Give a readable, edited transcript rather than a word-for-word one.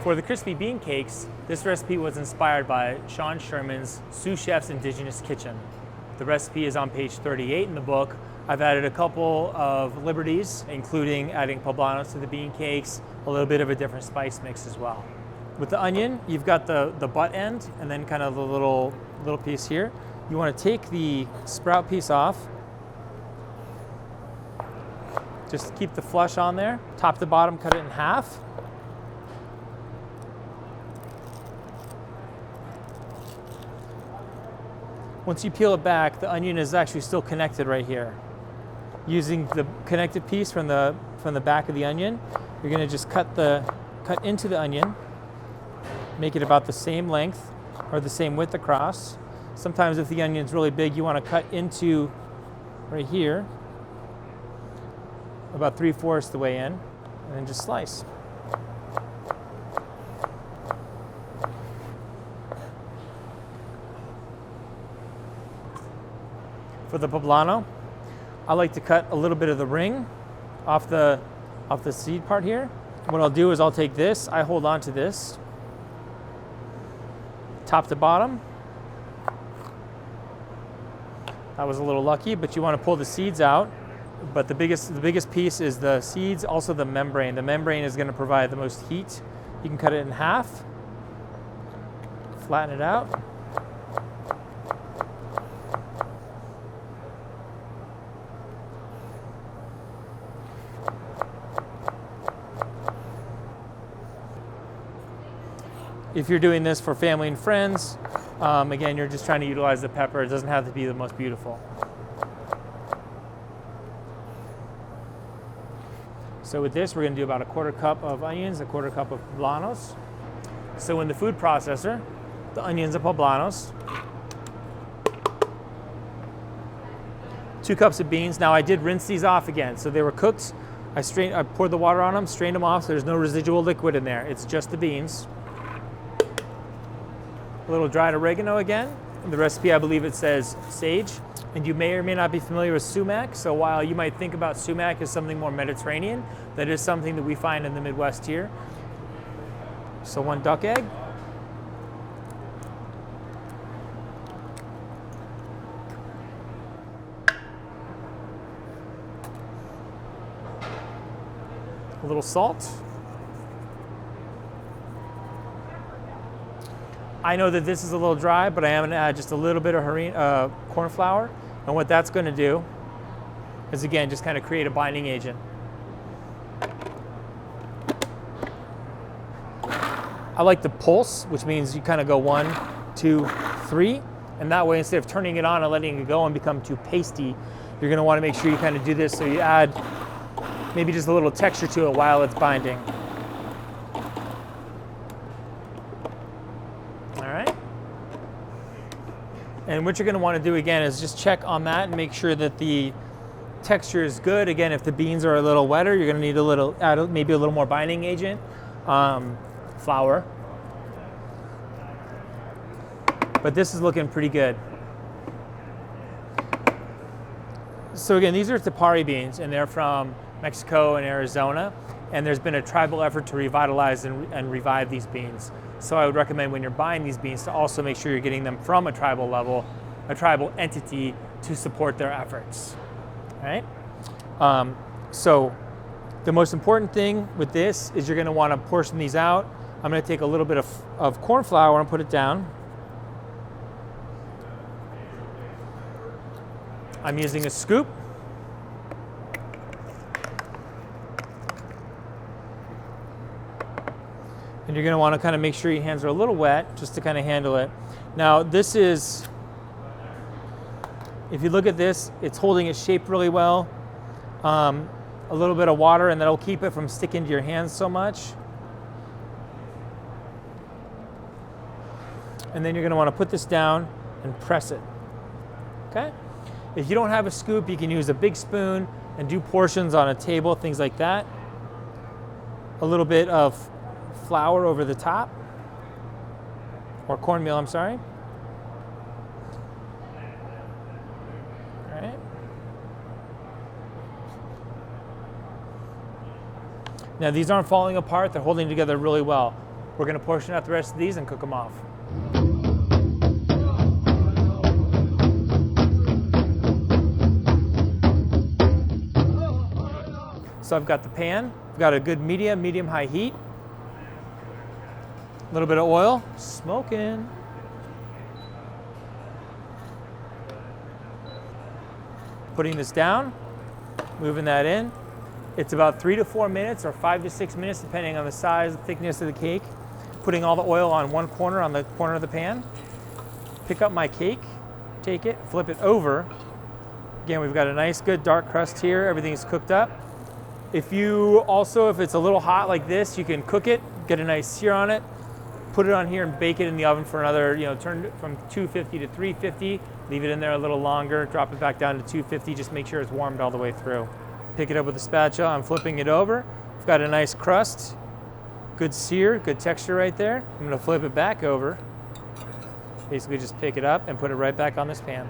For the crispy bean cakes, this recipe was inspired by Sherman's sous chef's Indigenous kitchen. The recipe is on page 38 in the book. I've added a couple of liberties, including adding poblanos to the bean cakes, a little bit of a different spice mix as well. With the onion, you've got the butt end and then kind of the little piece here. You want to take the sprout piece off. Just keep the flesh on there. Top to bottom, cut it in half. Once you peel it back, the onion is actually still connected right here. Using the connected piece from the back of the onion, you're going to just cut into the onion, make it about the same length or the same width across. Sometimes if the onion's really big, you want to cut into right here, about 3/4 the way in, and then just slice. For the poblano, I like to cut a little bit of the ring off the seed part here. What I'll do is I'll take this, I hold on to this, top to bottom. That was a little lucky, but you want to pull the seeds out. But the biggest piece is the seeds, also the membrane. The membrane is going to provide the most heat. You can cut it in half, flatten it out. If you're doing this for family and friends, again, you're just trying to utilize the pepper. It doesn't have to be the most beautiful. So with this, we're going to do about 1/4 cup of onions, 1/4 cup of poblanos. So in the food processor, the onions and poblanos, 2 cups of beans. Now I did rinse these off again, so they were cooked. I poured the water on them, strained them off, so there's no residual liquid in there. It's just the beans. A little dried oregano again. In the recipe, I believe it says sage. And you may or may not be familiar with sumac. So while you might think about sumac as something more Mediterranean, that is something that we find in the Midwest here. So 1 duck egg. A little salt. I know that this is a little dry, but I am going to add just a little bit of corn flour. And what that's going to do is, again, just kind of create a binding agent. I like to pulse, which means you kind of go 1, 2, 3. And that way, instead of turning it on and letting it go and become too pasty, you're going to want to make sure you kind of do this so you add maybe just a little texture to it while it's binding. And what you're going to want to do again is just check on that and make sure that the texture is good. Again, if the beans are a little wetter, you're going to need add maybe a little more binding agent, flour. But this is looking pretty good. So again, these are Tepary beans, and they're from Mexico and Arizona. And there's been a tribal effort to revitalize and revive these beans. So I would recommend when you're buying these beans to also make sure you're getting them from a tribal level, a tribal entity to support their efforts, all right? So the most important thing with this is you're gonna wanna portion these out. I'm gonna take a little bit of corn flour and put it down. I'm using a scoop. And you're going to want to kind of make sure your hands are a little wet just to kind of handle it. Now this is, if you look at this, it's holding its shape really well. A little bit of water and that'll keep it from sticking to your hands so much. And then you're going to want to put this down and press it, okay? If you don't have a scoop, you can use a big spoon and do portions on a table, things like that. A little bit of flour over the top, or cornmeal, I'm sorry. All right. Now these aren't falling apart, they're holding together really well. We're going to portion out the rest of these and cook them off. So I've got the pan, I've got a good medium-high heat. A little bit of oil, smoking. Putting this down, moving that in. It's about 3 to 4 minutes or 5 to 6 minutes depending on the size and thickness of the cake. Putting all the oil on one corner, on the corner of the pan. Pick up my cake, take it, flip it over. Again, we've got a nice good dark crust here, everything's cooked up. If it's a little hot like this, you can cook it, get a nice sear on it, put it on here and bake it in the oven for another, turn it from 250 to 350, leave it in there a little longer, drop it back down to 250, just make sure it's warmed all the way through. Pick it up with a spatula, I'm flipping it over. I've got a nice crust, good sear, good texture right there. I'm gonna flip it back over. Basically just pick it up and put it right back on this pan.